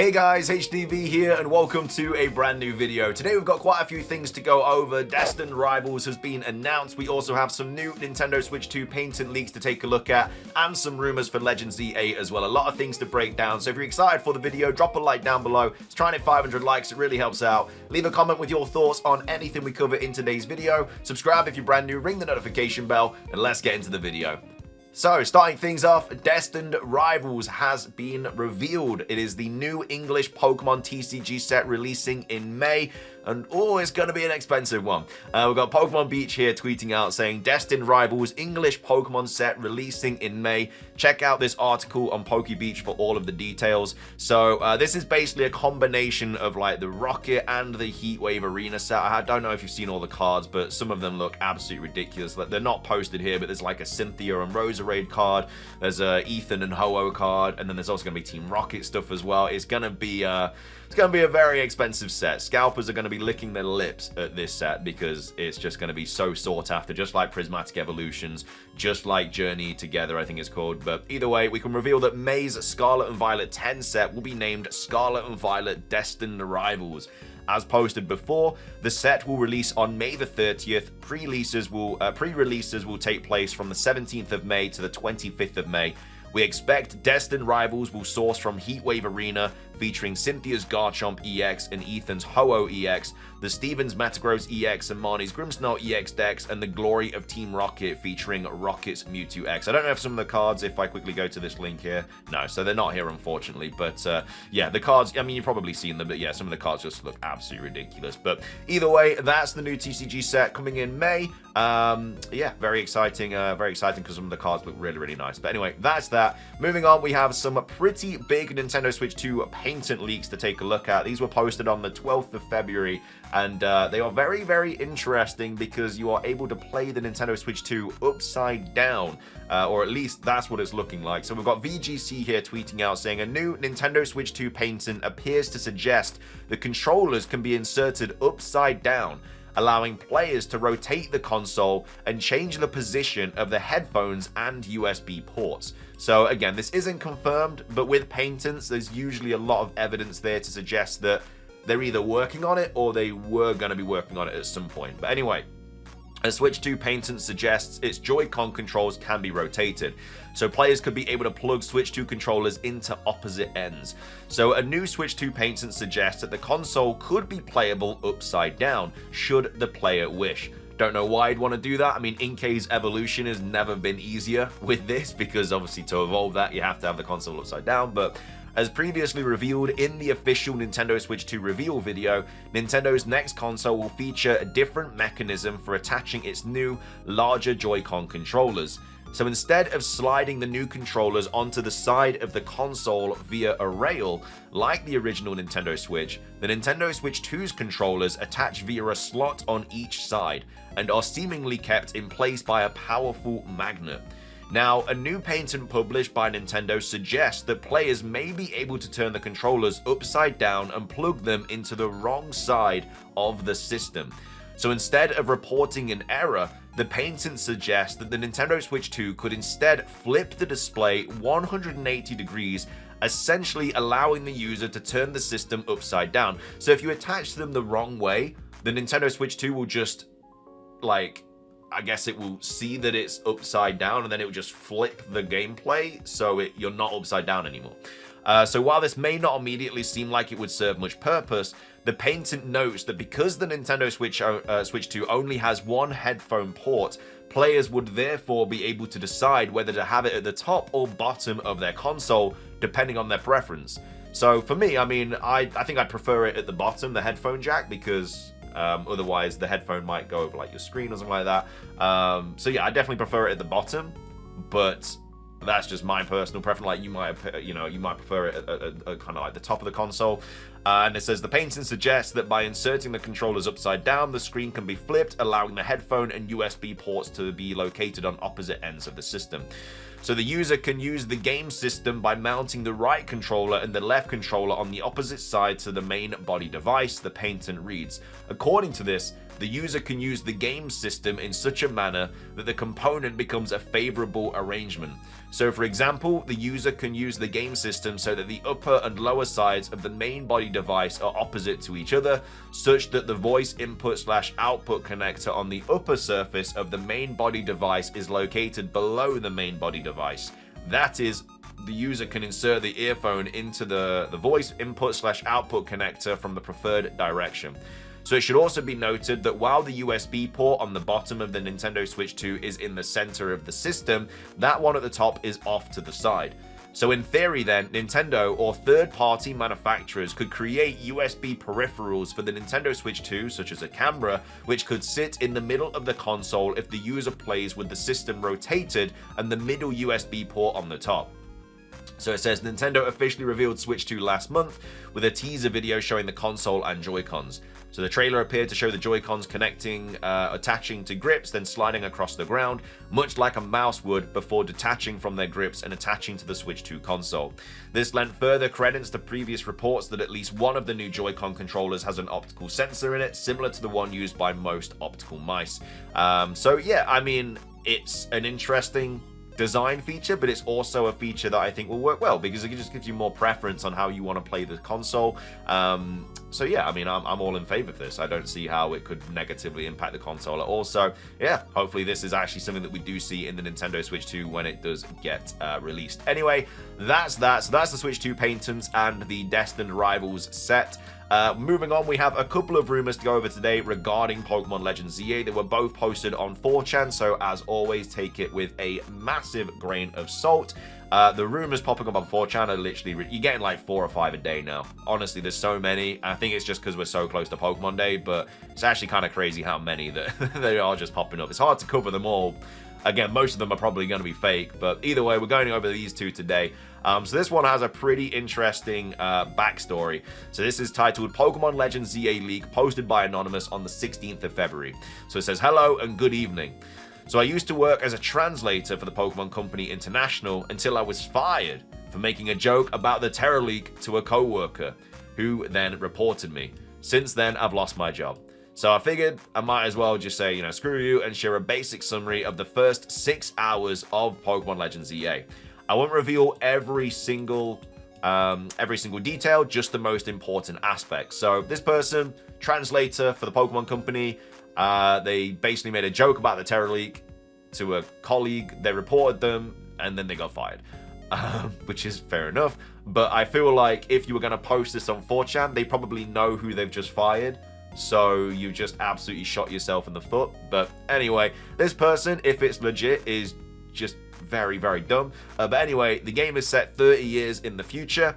Hey guys, HDV here and welcome to a brand new video. Today we've got quite a few things to go over. Destined Rivals has been announced. We also have some new Nintendo Switch 2 patent leaks to take a look at and some rumors for Legends Z-A as well. A lot of things to break down. So if you're excited for the video, drop a like down below. It's trying to hit 500 likes. It really helps out. Leave a comment with your thoughts on anything we cover in today's video. Subscribe if you're brand new, ring the notification bell, and let's get into the video. So, starting things off, Destined Rivals has been revealed. It is the new English Pokemon TCG set releasing in May. And oh, it's going to be an expensive one. We've got Pokemon Beach here tweeting out saying Destined Rivals English Pokemon set releasing in May. Check out this article on Poke Beach for all of the details. So this is basically a combination of like the Rocket and the Heatwave Arena set. I don't know if you've seen all the cards, but some of them look absolutely ridiculous. Like, they're not posted here, but there's like a Cynthia and Roserade card. There's a Ethan and Ho-Oh card, and then there's also going to be Team Rocket stuff as well. It's going to be a very expensive set. Scalpers are going to be licking their lips at this set because it's just going to be so sought after, just like Prismatic Evolutions, just like Journey Together, I think it's called. But either way, we can reveal that May's Scarlet and Violet 10 set will be named Scarlet and Violet Destined Rivals. As posted before, the set will release on May the 30th. Pre-releases will take place from the 17th of May to the 25th of May. We expect Destined Rivals will source from Heatwave Arena, featuring Cynthia's Garchomp EX and Ethan's Ho-Oh EX, the Stevens Metagross EX and Marnie's Grimmsnarl EX decks, and the Glory of Team Rocket featuring Rocket's Mewtwo X. I don't know if some of the cards, if I quickly go to this link here, no, so they're not here unfortunately, but yeah, the cards, I mean, you've probably seen them, but yeah, some of the cards just look absolutely ridiculous. But either way, that's the new TCG set coming in May. Yeah, very exciting because some of the cards look really, really nice. But anyway, that's that. Moving on, we have some pretty big Nintendo Switch 2 patent leaks to take a look at. These were posted on the 12th of February, and they are very, very interesting because you are able to play the Nintendo Switch 2 upside down, or at least that's what it's looking like. So we've got VGC here tweeting out saying a new Nintendo Switch 2 patent appears to suggest the controllers can be inserted upside down, allowing players to rotate the console and change the position of the headphones and USB ports. So again, this isn't confirmed, but with patents, there's usually a lot of evidence there to suggest that they're either working on it or they were going to be working on it at some point. But anyway, a Switch 2 patent suggests its Joy-Con controls can be rotated, so players could be able to plug Switch 2 controllers into opposite ends. So a new Switch 2 patent suggests that the console could be playable upside down, should the player wish. Don't know why I'd want to do that. I mean, Inkay's evolution has never been easier with this, because obviously to evolve that, you have to have the console upside down, but as previously revealed in the official Nintendo Switch 2 reveal video, Nintendo's next console will feature a different mechanism for attaching its new, larger Joy-Con controllers. So instead of sliding the new controllers onto the side of the console via a rail, like the original Nintendo Switch, the Nintendo Switch 2's controllers attach via a slot on each side, and are seemingly kept in place by a powerful magnet. Now, a new patent published by Nintendo suggests that players may be able to turn the controllers upside down and plug them into the wrong side of the system. So instead of reporting an error, the patent suggests that the Nintendo Switch 2 could instead flip the display 180 degrees, essentially allowing the user to turn the system upside down. So if you attach them the wrong way, the Nintendo Switch 2 will just, like, I guess it will see that it's upside down, and then it will just flip the gameplay so you're not upside down anymore. So while this may not immediately seem like it would serve much purpose, the patent notes that because the Nintendo Switch 2 only has one headphone port, players would therefore be able to decide whether to have it at the top or bottom of their console, depending on their preference. So for me, I mean, I think I'd prefer it at the bottom, the headphone jack, because otherwise the headphone might go over like your screen or something like that. So yeah, I definitely prefer it at the bottom, but that's just my personal preference. Like, you might prefer it at kind of like the top of the console. And it says the patent suggests that by inserting the controllers upside down, the screen can be flipped, allowing the headphone and USB ports to be located on opposite ends of the system. So the user can use the game system by mounting the right controller and the left controller on the opposite side to the main body device, the patent reads. According to this, the user can use the game system in such a manner that the component becomes a favorable arrangement. So for example, the user can use the game system so that the upper and lower sides of the main body device are opposite to each other, such that the voice input/output connector on the upper surface of the main body device is located below the main body device. That is, the user can insert the earphone into the voice input/output connector from the preferred direction. So it should also be noted that while the USB port on the bottom of the Nintendo Switch 2 is in the center of the system, that one at the top is off to the side. So in theory then, Nintendo or third-party manufacturers could create USB peripherals for the Nintendo Switch 2, such as a camera, which could sit in the middle of the console if the user plays with the system rotated and the middle USB port on the top. So it says Nintendo officially revealed Switch 2 last month with a teaser video showing the console and Joy-Cons. So the trailer appeared to show the Joy-Cons connecting, attaching to grips, then sliding across the ground, much like a mouse would, before detaching from their grips and attaching to the Switch 2 console. This lent further credence to previous reports that at least one of the new Joy-Con controllers has an optical sensor in it, similar to the one used by most optical mice. So yeah, I mean, it's an interesting design feature, but it's also a feature that I think will work well because it just gives you more preference on how you want to play the console. So yeah, I mean, I'm all in favor of this. I don't see how it could negatively impact the console at all. So yeah, hopefully this is actually something that we do see in the Nintendo Switch 2 when it does get released. Anyway, that's that. So that's the Switch 2 patents and the Destined Rivals set. Moving on, we have a couple of rumors to go over today regarding Pokémon Legends Z-A. They were both posted on 4chan, so as always, take it with a massive grain of salt. The rumors popping up on 4chan are literally, you're getting like 4 or 5 a day now. Honestly, there's so many. I think it's just because we're so close to Pokemon Day, but it's actually kind of crazy how many that they are just popping up. It's hard to cover them all. Again, most of them are probably going to be fake, but either way, we're going over these two today. So this one has a pretty interesting backstory. So this is titled Pokémon Legends Z-A leak, posted by Anonymous on the 16th of February. So it says, hello and good evening. So I used to work as a translator for the Pokemon Company International until I was fired for making a joke about the Terra leak to a co-worker, who then reported me. Since then, I've lost my job. So I figured I might as well just say, screw you, and share a basic summary of the first 6 hours of Pokemon Legends Z-A. I won't reveal every single detail, just the most important aspects. So this person, translator for the Pokemon Company, they basically made a joke about the Terra leak to a colleague. They reported them, and then they got fired, which is fair enough. But I feel like if you were going to post this on 4chan, they probably know who they've just fired. So you just absolutely shot yourself in the foot. But anyway, this person, if it's legit, is just very, very dumb. But anyway, the game is set 30 years in the future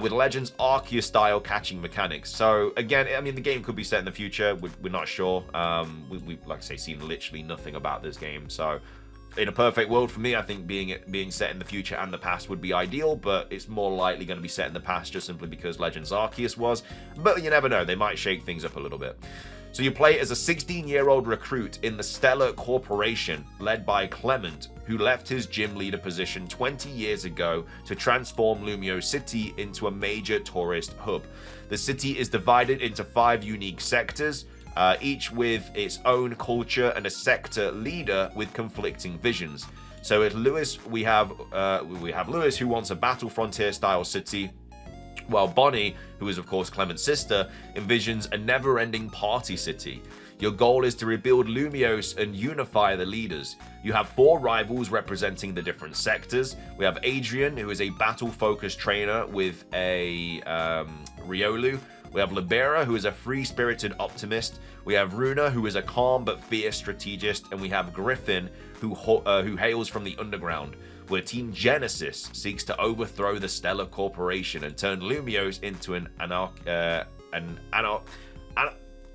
with Legends Arceus style catching mechanics. So again, I mean, the game could be set in the future. We're not sure. We've, like I say, seen literally nothing about this game. So in a perfect world for me, I think being set in the future and the past would be ideal, but it's more likely going to be set in the past just simply because Legends Arceus was. But you never know, they might shake things up a little bit. So you play as a 16-year-old recruit in the Stellar Corporation, led by Clement, who left his gym leader position 20 years ago to transform Lumiose City into a major tourist hub. The city is divided into 5 unique sectors, each with its own culture and a sector leader with conflicting visions. So at Lewis, we have Lewis, who wants a Battle Frontier style city, while Bonnie, who is of course Clement's sister, envisions a never-ending party city. Your goal is to rebuild Lumiose and unify the leaders. You have 4 rivals representing the different sectors. We have Adrian, who is a battle-focused trainer with a Riolu. We have Libera, who is a free-spirited optimist. We have Runa, who is a calm but fierce strategist. And we have Griffin, who hails from the underground, where Team Genesis seeks to overthrow the Stellar Corporation and turn Lumiose into an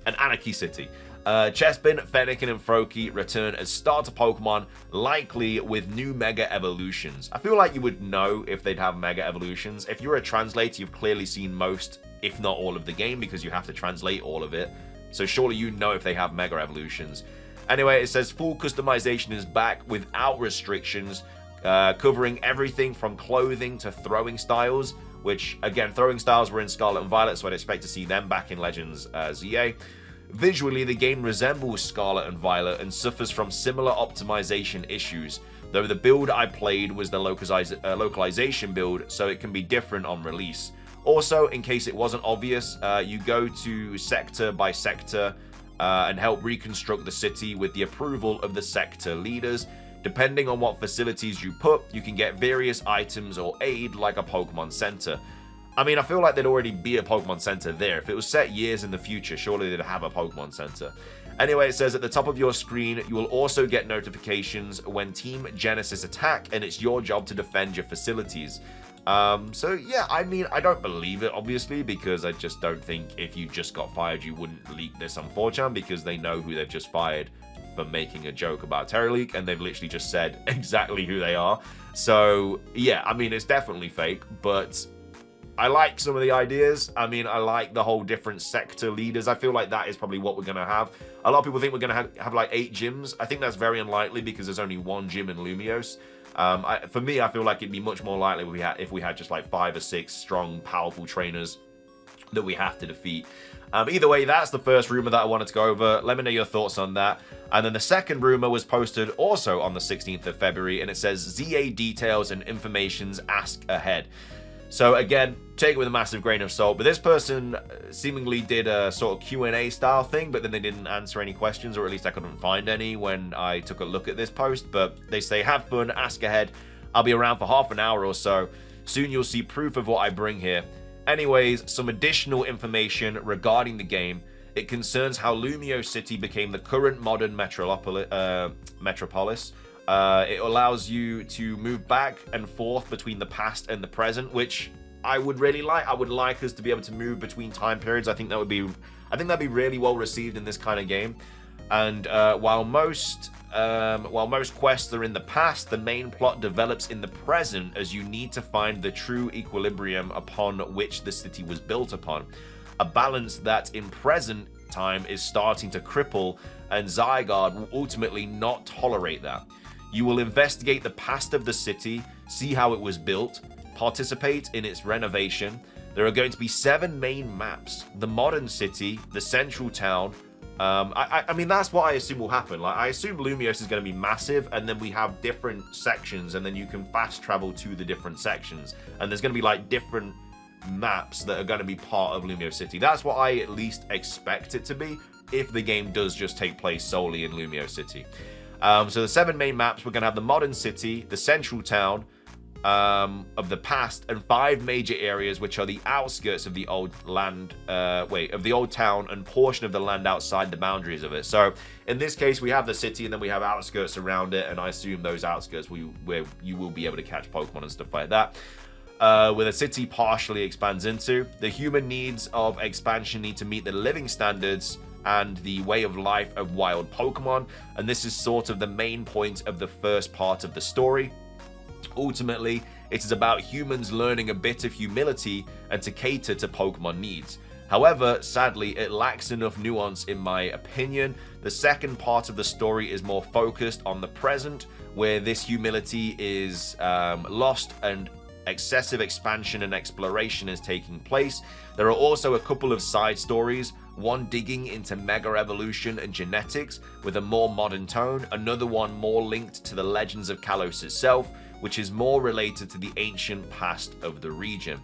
anarchy city. Chespin, Fennekin, and Froakie return as starter Pokemon, likely with new Mega Evolutions. I feel like you would know if they'd have Mega Evolutions. If you're a translator, you've clearly seen most, if not all of the game, because you have to translate all of it. So surely you know if they have Mega Evolutions. Anyway, it says full customization is back without restrictions. covering everything from clothing to throwing styles, which, again, throwing styles were in Scarlet and Violet, so I'd expect to see them back in Legends Z-A. Visually, the game resembles Scarlet and Violet and suffers from similar optimization issues, though the build I played was the localization build, so it can be different on release. Also, in case it wasn't obvious, you go to sector by sector and help reconstruct the city with the approval of the sector leaders. Depending on what facilities you put, you can get various items or aid like a Pokemon Center. I mean, I feel like there'd already be a Pokemon Center there. If it was set years in the future, surely they'd have a Pokemon Center. Anyway, it says at the top of your screen, you will also get notifications when Team Genesis attack, and it's your job to defend your facilities. So yeah, I mean, I don't believe it, obviously, because I just don't think if you just got fired, you wouldn't leak this on 4chan, because they know who they've just fired for making a joke about Terra Leak, and they've literally just said exactly who they are. So yeah, I mean, it's definitely fake, but I like some of the ideas. I mean, I like the whole different sector leaders. I feel like that is probably what we're going to have. A lot of people think we're going to have like 8 gyms. I think that's very unlikely because there's only 1 gym in Lumiose. For me, I feel like it'd be much more likely if we had just like 5 or 6 strong, powerful trainers that we have to defeat. Either way, that's the first rumor that I wanted to go over. Let me know your thoughts on that. And then the second rumor was posted also on the 16th of February, and it says ZA details and informations ask ahead. So again, take it with a massive grain of salt, but this person seemingly did a sort of Q&A style thing, but then they didn't answer any questions, or at least I couldn't find any when I took a look at this post. But they say, have fun, ask ahead. I'll be around for half an hour or so. Soon you'll see proof of what I bring here. Anyways, some additional information regarding the game. It concerns how Lumiose City became the current modern metropolis. It allows you to move back and forth between the past and the present, which I would really like. I would like us to be able to move between time periods. I think that'd be really well received in this kind of game. And while most quests are in the past, the main plot develops in the present as you need to find the true equilibrium upon which the city was built upon. A balance that in present time is starting to cripple, and Zygarde will ultimately not tolerate that. You will investigate the past of the city, see how it was built, participate in its renovation. There are going to be 7 main maps: the modern city, the central town. I mean, that's what I assume will happen. Like, I assume Lumiose is going to be massive, and then we have different sections, and then you can fast travel to the different sections. And there's going to be like different maps that are going to be part of Lumiose City. That's what I at least expect it to be, if the game does just take place solely in Lumiose City. So the 7 main maps, we're going to have the modern city, the central town of the past, and 5 major areas, which are the outskirts of the old land, of the old town, and portion of the land outside the boundaries of it. So in this case, we have the city, and then we have outskirts around it, and I assume those outskirts where you will be able to catch Pokemon and stuff like that. Where the city partially expands into. The human needs of expansion need to meet the living standards and the way of life of wild Pokemon, and this is sort of the main point of the first part of the story. Ultimately, it is about humans learning a bit of humility and to cater to Pokemon needs. However, sadly, it lacks enough nuance in my opinion. The second part of the story is more focused on the present, where this humility is lost and excessive expansion and exploration is taking place. There are also a couple of side stories, one digging into Mega Evolution and genetics with a more modern tone, another one more linked to the legends of Kalos itself, which is more related to the ancient past of the region.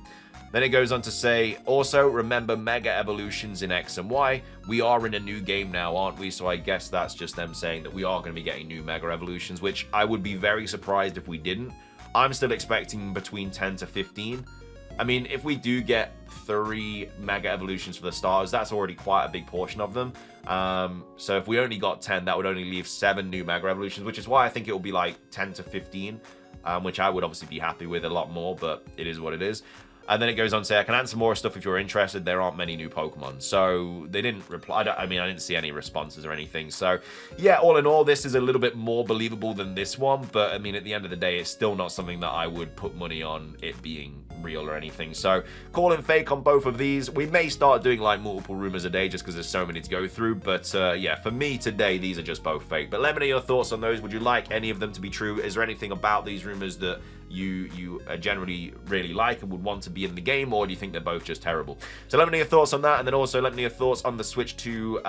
Then it goes on to say, also remember Mega Evolutions in X and Y. We are in a new game now, aren't we? So I guess that's just them saying that we are going to be getting new Mega Evolutions, which I would be very surprised if we didn't. I'm still expecting between 10 to 15. I mean, if we do get 3 Mega Evolutions for the stars, that's already quite a big portion of them. So if we only got 10, that would only leave 7 new Mega Evolutions, which is why I think it will be like 10 to 15, which I would obviously be happy with a lot more, but it is what it is. And then it goes on to say, I can answer more stuff if you're interested. There aren't many new Pokemon. So they didn't reply. I didn't see any responses or anything. So yeah, all in all, this is a little bit more believable than this one. But I mean, at the end of the day, it's still not something that I would put money on it being real or anything. So calling fake on both of these. We may start doing like multiple rumors a day just because there's so many to go through. But yeah, for me today, these are just both fake. But let me know your thoughts on those. Would you like any of them to be true? Is there anything about these rumors that you generally really like and would want to be in the game, or do you think they're both just terrible? So let me know your thoughts on that, and then also let me know your thoughts on the switch to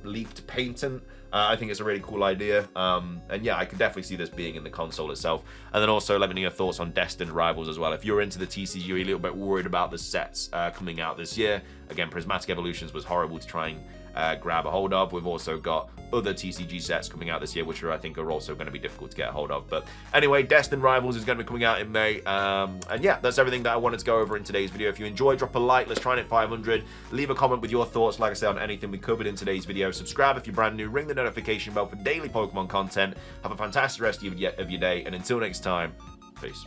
leaked painting. I think it's a really cool idea, and yeah, I could definitely see this being in the console itself. And then also let me know your thoughts on Destined Rivals as well. If you're into the TCG, you're a little bit worried about the sets coming out this year. Again, Prismatic Evolutions was horrible to try and grab a hold of. We've also got other TCG sets coming out this year, which I think are also going to be difficult to get a hold of. But anyway, Destined Rivals is going to be coming out in May. And yeah, that's everything that I wanted to go over in today's video. If you enjoyed, drop a like. Let's try and hit 500. Leave a comment with your thoughts, like I said, on anything we covered in today's video. Subscribe if you're brand new. Ring the notification bell for daily Pokemon content. Have a fantastic rest of your day. And until next time, peace.